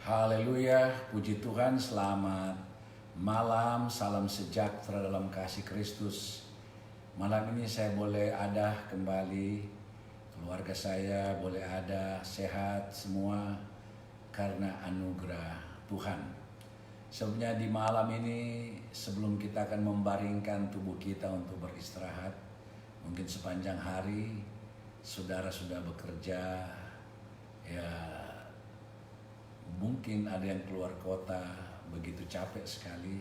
Haleluya, puji Tuhan, selamat malam, salam sejahtera dalam kasih Kristus. Malam ini saya boleh ada kembali, keluarga saya boleh ada sehat semua karena anugerah Tuhan. Sebenarnya di malam ini sebelum kita akan membaringkan tubuh kita untuk beristirahat, mungkin sepanjang hari saudara sudah bekerja, ya mungkin ada yang keluar kota begitu capek sekali,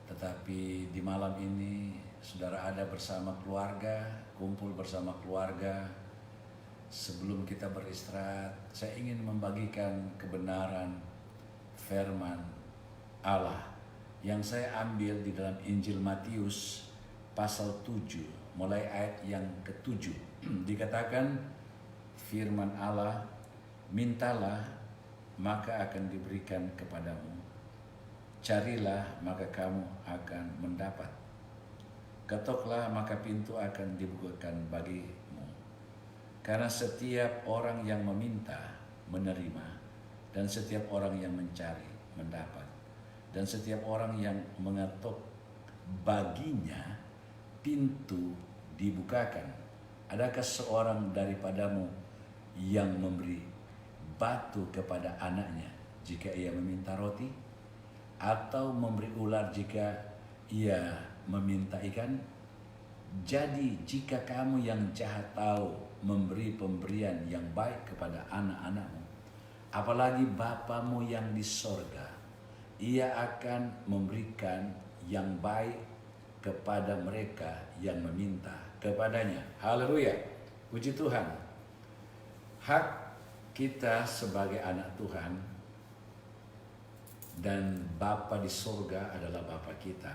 tetapi di malam ini saudara ada bersama keluarga, kumpul bersama keluarga. Sebelum kita beristirahat, saya ingin membagikan kebenaran firman Allah yang saya ambil di dalam Injil Matius pasal 7 mulai ayat yang ke-7. Dikatakan firman Allah, mintalah maka akan diberikan kepadamu, carilah maka kamu akan mendapat, ketoklah maka pintu akan dibukakan bagimu. Karena setiap orang yang meminta menerima, dan setiap orang yang mencari mendapat, dan setiap orang yang mengetuk baginya pintu dibukakan. Adakah seorang daripadamu yang memberi batu kepada anaknya jika ia meminta roti, atau memberi ular jika ia meminta ikan? Jadi jika kamu yang jahat tahu memberi pemberian yang baik kepada anak-anakmu, apalagi Bapamu yang di sorga, ia akan memberikan yang baik kepada mereka yang meminta kepadanya. Haleluya, puji Tuhan. Hak kita sebagai anak Tuhan dan Bapa di sorga adalah Bapa kita.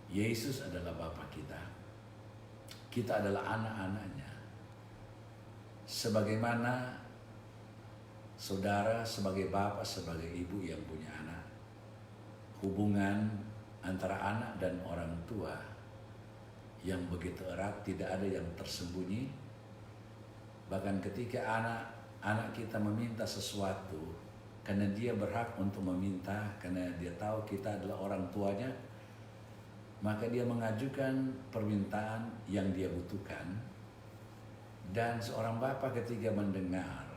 Yesus adalah Bapa kita. Kita adalah anak-anaknya. Sebagaimana saudara sebagai Bapa, sebagai ibu yang punya anak, hubungan antara anak dan orang tua yang begitu erat, tidak ada yang tersembunyi. Bahkan ketika anak kita meminta sesuatu, karena dia berhak untuk meminta, karena dia tahu kita adalah orang tuanya, maka dia mengajukan permintaan yang dia butuhkan. Dan seorang bapa ketika mendengar,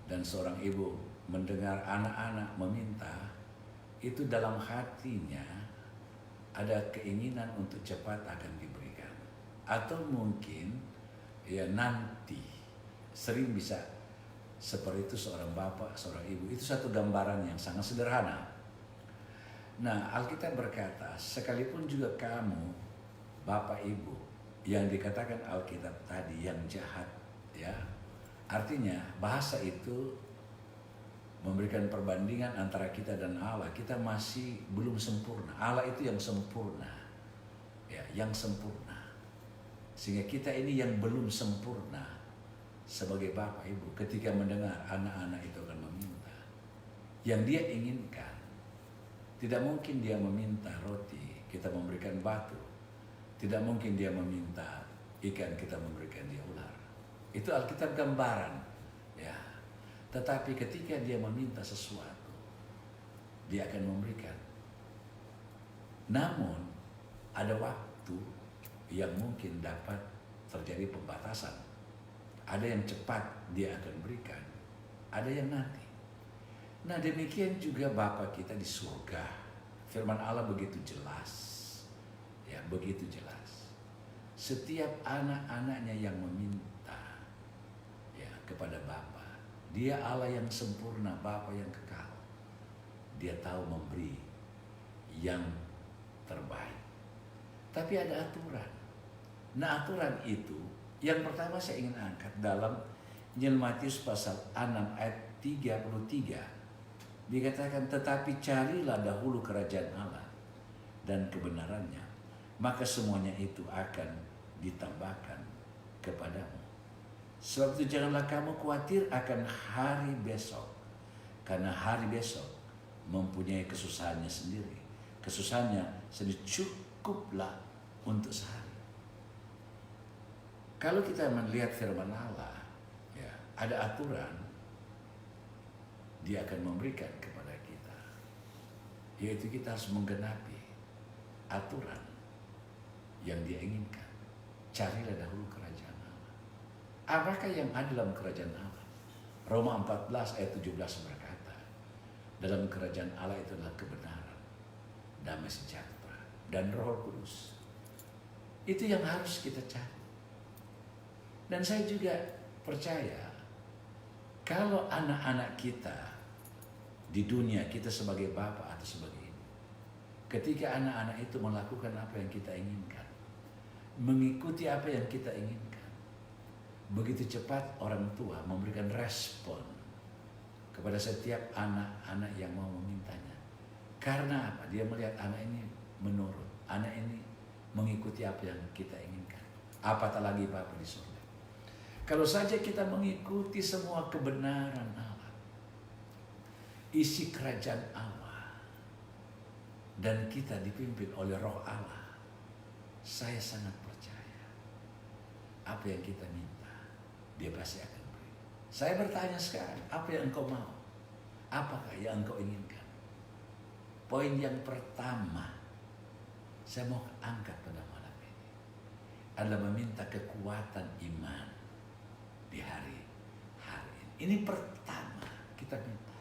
dan seorang ibu mendengar anak-anak meminta, itu dalam hatinya ada keinginan untuk cepat akan diberikan. Atau mungkin ya nanti, sering bisa seperti itu seorang bapak, seorang ibu. Itu satu gambaran yang sangat sederhana. Nah, Alkitab berkata, sekalipun juga kamu bapak ibu yang dikatakan Alkitab tadi yang jahat, ya, artinya bahasa itu memberikan perbandingan antara kita dan Allah. Kita masih belum sempurna. Allah itu yang sempurna, ya, yang sempurna. Sehingga kita ini yang belum sempurna sebagai bapak ibu ketika mendengar anak-anak itu akan meminta yang dia inginkan. Tidak mungkin dia meminta roti, kita memberikan batu. Tidak mungkin dia meminta ikan, kita memberikan dia ular. Itu Alkitab gambaran, ya. Tetapi ketika dia meminta sesuatu, dia akan memberikan. Namun ada waktu yang mungkin dapat terjadi pembatasan. Ada yang cepat dia akan berikan, ada yang nanti. Nah, demikian juga Bapa kita di surga. Firman Allah begitu jelas, ya, begitu jelas. Setiap anak-anaknya yang meminta, ya, kepada Bapa, Dia Allah yang sempurna, Bapa yang kekal. Dia tahu memberi yang terbaik. Tapi ada aturan. Nah, aturan itu yang pertama saya ingin angkat dalam Injil Matius pasal 6 ayat 33. Dikatakan, tetapi carilah dahulu kerajaan Allah dan kebenarannya, maka semuanya itu akan ditambahkan kepadamu. Sebab itu janganlah kamu khawatir akan hari besok, karena hari besok mempunyai kesusahannya sendiri. Kesusahannya sendiri cukuplah untuk sehari. Kalau kita melihat firman Allah, ya, ada aturan Dia akan memberikan kepada kita. Yaitu kita harus menggenapi aturan yang Dia inginkan. Carilah dahulu kerajaan Allah. Apakah yang ada dalam kerajaan Allah? Roma 14 ayat 17 berkata, dalam kerajaan Allah itu adalah kebenaran, damai sejahtera, dan Roh Kudus. Itu yang harus kita cari. Dan saya juga percaya kalau anak-anak kita di dunia, kita sebagai bapak atau sebagai ibu, ketika anak-anak itu melakukan apa yang kita inginkan, mengikuti apa yang kita inginkan, begitu cepat orang tua memberikan respon kepada setiap anak-anak yang mau memintanya. Karena apa? Dia melihat anak ini menurut, anak ini mengikuti apa yang kita inginkan. Apatah lagi Bapa di surga. Kalau saja kita mengikuti semua kebenaran Allah, isi kerajaan Allah, dan kita dipimpin oleh Roh Allah, saya sangat percaya apa yang kita minta, Dia pasti akan beri. Saya bertanya sekarang, apa yang engkau mau? Apakah yang engkau inginkan? Poin yang pertama, saya mau angkat pada malam ini adalah meminta kekuatan iman di hari ini. Ini pertama kita minta.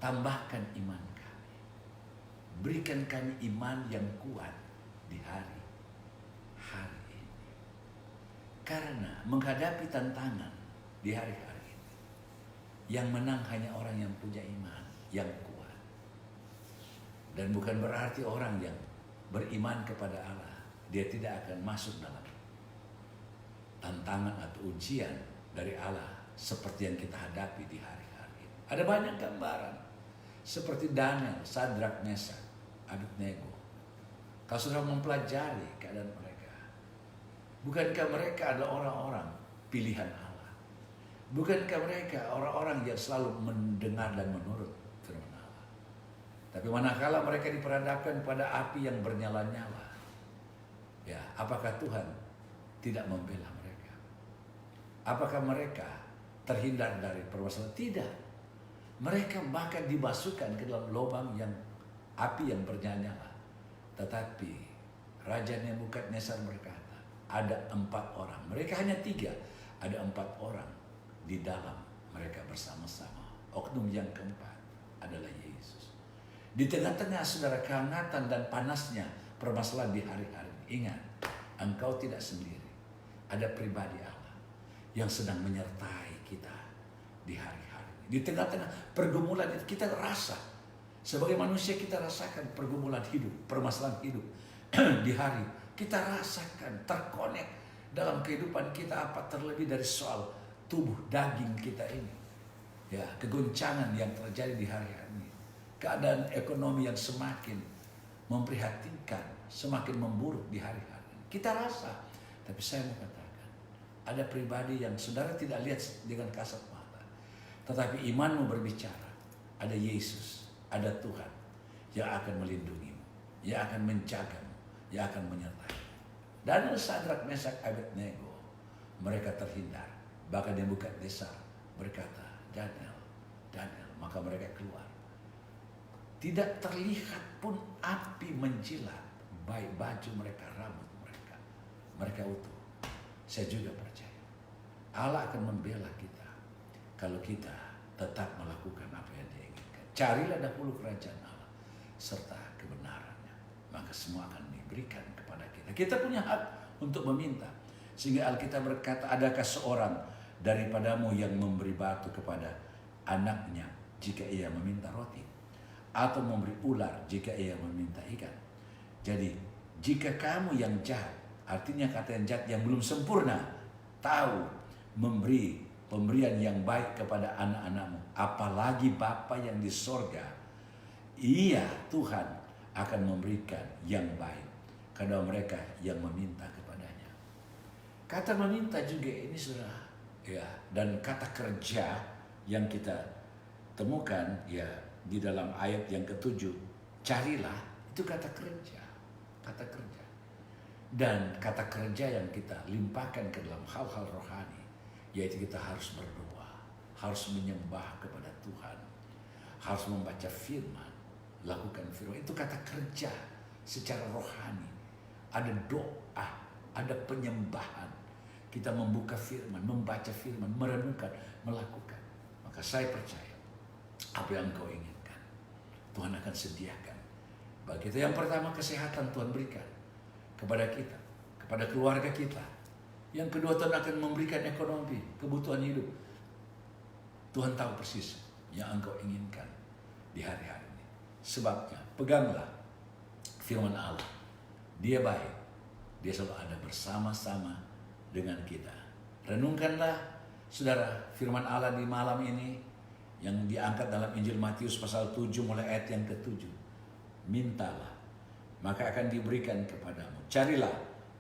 Tambahkan iman kami. Berikan kami iman yang kuat di hari ini. Karena menghadapi tantangan di hari-hari ini, yang menang hanya orang yang punya iman yang kuat. Dan bukan berarti orang yang beriman kepada Allah, dia tidak akan masuk dalam tantangan atau ujian dari Allah seperti yang kita hadapi di hari-hari ini. Ada banyak gambaran seperti Daniel, Sadrak, Mesak, Abednego. Kalau sudah mempelajari keadaan mereka, bukankah mereka adalah orang-orang pilihan Allah? Bukankah mereka orang-orang yang selalu mendengar dan menurut firman Allah? Tapi manakala mereka diperhadapkan pada api yang bernyala-nyala, ya, apakah Tuhan tidak membela mereka? Apakah mereka terhindar dari permasalahan? Tidak. Mereka bahkan dimasukkan ke dalam lubang yang api yang bernyala-nyala. Tetapi Raja Nebukadnezar berkata, ada 4 orang. Mereka hanya 3. Ada 4 orang di dalam mereka bersama-sama. Oknum yang keempat adalah Yesus. Di tengah-tengah saudara kehangatan dan panasnya permasalahan di hari-hari ini, ingat, engkau tidak sendiri. Ada pribadi Allah yang sedang menyertai kita di hari-hari ini. Di tengah-tengah pergumulan itu kita rasa, sebagai manusia kita rasakan pergumulan hidup, permasalahan hidup di hari. Kita rasakan terkonek dalam kehidupan kita, apa terlebih dari soal tubuh daging kita ini. Ya, kegoncangan yang terjadi di hari-hari ini. Keadaan ekonomi yang semakin memprihatinkan, semakin memburuk di hari-hari ini. Kita rasa, tapi saya mau katakan, ada pribadi yang saudara tidak lihat dengan kasat mata, tetapi imanmu berbicara. Ada Yesus, ada Tuhan yang akan melindungimu, yang akan menjagamu, yang akan menyertaimu. Daniel, Sadrak, Mesak, Abednego, mereka terhindar. Bahkan Nebukadnezar berkata, Daniel, maka mereka keluar. Tidak terlihat pun api menjilat baik baju mereka, rambut mereka. Mereka utuh. Saya juga percaya Allah akan membela kita kalau kita tetap melakukan apa yang Dia inginkan. Carilah dahulu kerajaan Allah serta kebenarannya, maka semua akan diberikan kepada kita. Kita punya hak untuk meminta. Sehingga Alkitab berkata, adakah seorang daripadamu yang memberi batu kepada anaknya jika ia meminta roti, atau memberi ular jika ia meminta ikan? Jadi jika kamu yang jahat, artinya kata yang jahat yang belum sempurna, tahu memberi pemberian yang baik kepada anak-anakmu, apalagi Bapa yang di sorga, Ia Tuhan akan memberikan yang baik kepada mereka yang meminta kepadanya. Kata meminta juga ini sudah, ya, dan kata kerja yang kita temukan ya di dalam ayat yang ke-7, carilah, itu kata kerja, kata kerja. Dan kata kerja yang kita limpahkan ke dalam hal-hal rohani, yaitu kita harus berdoa, harus menyembah kepada Tuhan, harus membaca firman, lakukan firman. Itu kata kerja secara rohani. Ada doa, ada penyembahan. Kita membuka firman, membaca firman, merenungkan, melakukan. Maka saya percaya apa yang engkau inginkan, Tuhan akan sediakan bagi kita. Yang pertama, kesehatan Tuhan berikan kepada kita, kepada keluarga kita. Yang kedua, Tuhan akan memberikan ekonomi, kebutuhan hidup. Tuhan tahu persis yang engkau inginkan di hari-hari ini. Sebabnya, peganglah firman Allah. Dia baik, dia selalu ada bersama-sama dengan kita. Renungkanlah, saudara, firman Allah di malam ini yang diangkat dalam Injil Matius pasal 7 mulai ayat yang ke-7. Mintalah, maka akan diberikan kepadamu. Carilah,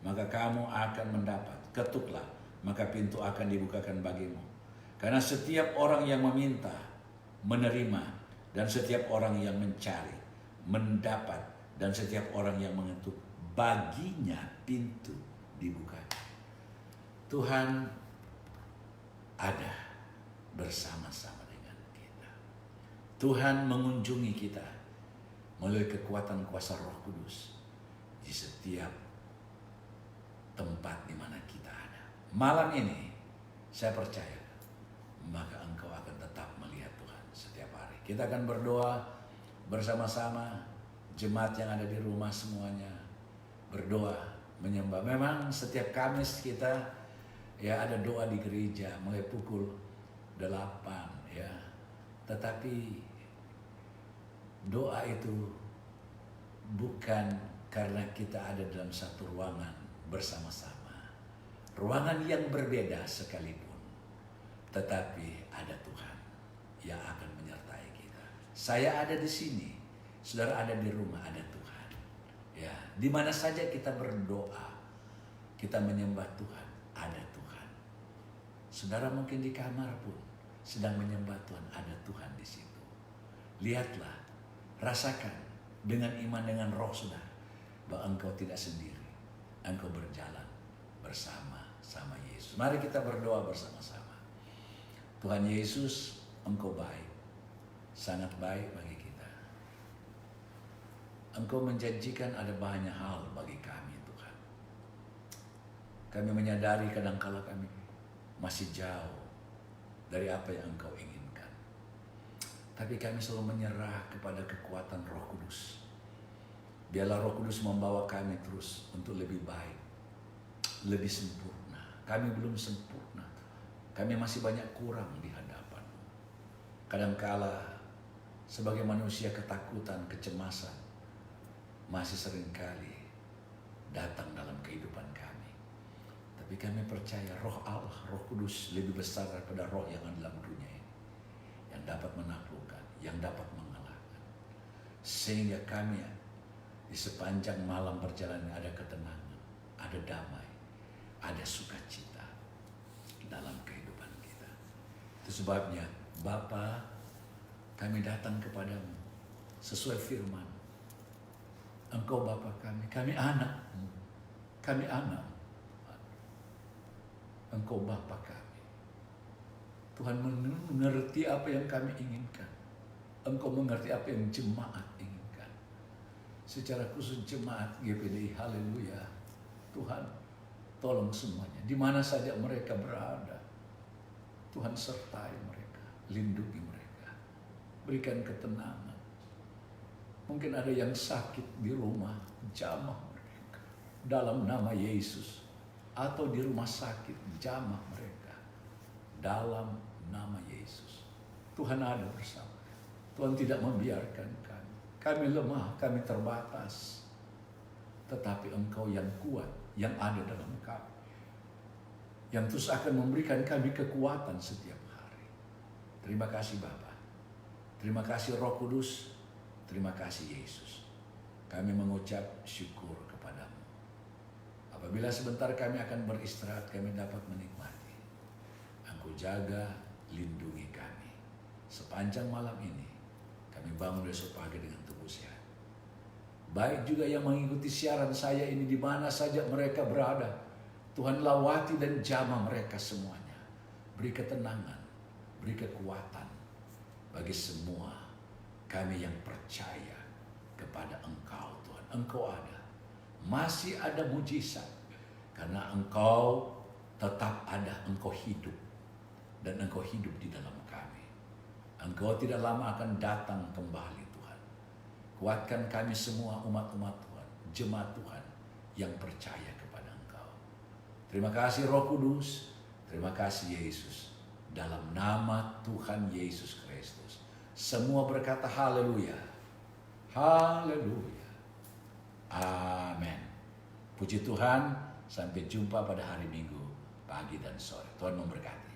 maka kamu akan mendapat. Ketuklah, maka pintu akan dibukakan bagimu. Karena setiap orang yang meminta, menerima. Dan setiap orang yang mencari, mendapat. Dan setiap orang yang mengetuk, baginya pintu dibuka. Tuhan ada bersama-sama dengan kita. Tuhan mengunjungi kita melalui kekuatan kuasa Roh Kudus di setiap tempat di mana kita ada. Malam ini saya percaya, maka engkau akan tetap melihat Tuhan setiap hari. Kita akan berdoa bersama-sama, jemaat yang ada di rumah semuanya berdoa, menyembah. Memang setiap Kamis kita ya ada doa di gereja mulai pukul 8 ya. Tetapi doa itu bukan karena kita ada dalam satu ruangan bersama-sama. Ruangan yang berbeda sekalipun. Tetapi ada Tuhan yang akan menyertai kita. Saya ada di sini, saudara ada di rumah, ada Tuhan. Ya, di mana saja kita berdoa, kita menyembah Tuhan, ada Tuhan. Saudara mungkin di kamar pun sedang menyembah Tuhan, ada Tuhan di situ. Lihatlah, rasakan dengan iman, dengan roh saudara, bahwa engkau tidak sendiri. Engkau berjalan bersama-sama Yesus. Mari kita berdoa bersama-sama. Tuhan Yesus, engkau baik, sangat baik bagi kita. Engkau menjanjikan ada banyak hal bagi kami, Tuhan. Kami menyadari kadangkala kami masih jauh dari apa yang engkau inginkan. Tapi kami selalu menyerah kepada kekuatan Roh Kudus. Biarlah Roh Kudus membawa kami terus untuk lebih baik, lebih sempurna. Kami belum sempurna. Kami masih banyak kurang di hadapan-Mu. Kadangkala sebagai manusia ketakutan, kecemasan masih seringkali datang dalam kehidupan kami. Tapi kami percaya roh Allah, Roh Kudus lebih besar daripada roh yang ada dalam dunia ini. Yang dapat menaklukkan, yang dapat mengalahkan. Sehingga kami di sepanjang malam perjalanan ada ketenangan, ada damai, ada sukacita dalam kehidupan kita. Itu sebabnya Bapa, kami datang kepadamu sesuai firman. Engkau Bapa kami anak-Mu, kami anak. Engkau Bapa kami. Tuhan mengerti apa yang kami inginkan. Engkau mengerti apa yang jemaat inginkan. Secara khusus jemaat GPDI, haleluya. Tuhan, tolong semuanya. Di mana saja mereka berada, Tuhan sertai mereka, lindungi mereka. Berikan ketenangan. Mungkin ada yang sakit di rumah, jamah mereka dalam nama Yesus. Atau di rumah sakit, jamah mereka dalam nama Yesus. Tuhan ada bersama. Tuhan tidak membiarkan kami. Kami lemah, kami terbatas. Tetapi Engkau yang kuat, yang ada dalam kami, yang terus akan memberikan kami kekuatan setiap hari. Terima kasih Bapa. Terima kasih Roh Kudus. Terima kasih Yesus. Kami mengucap syukur kepadamu. Apabila sebentar kami akan beristirahat, kami dapat menikmati. Engkau jaga, lindungi kami. Sepanjang malam ini, kami bangun besok pagi dengan tubuh sehat. Baik juga yang mengikuti siaran saya ini di mana saja mereka berada. Tuhan lawati dan jamah mereka semuanya. Beri ketenangan, beri kekuatan bagi semua kami yang percaya kepada Engkau Tuhan. Engkau ada, masih ada mujizat, karena Engkau tetap ada, Engkau hidup, dan Engkau hidup di dalam kami. Engkau tidak lama akan datang kembali Tuhan. Kuatkan kami semua umat-umat Tuhan, jemaat Tuhan yang percaya kepada Engkau. Terima kasih Roh Kudus, terima kasih Yesus. Dalam nama Tuhan Yesus Kristus, semua berkata haleluya, haleluya, amin. Puji Tuhan, sampai jumpa pada hari Minggu, pagi dan sore. Tuhan memberkati.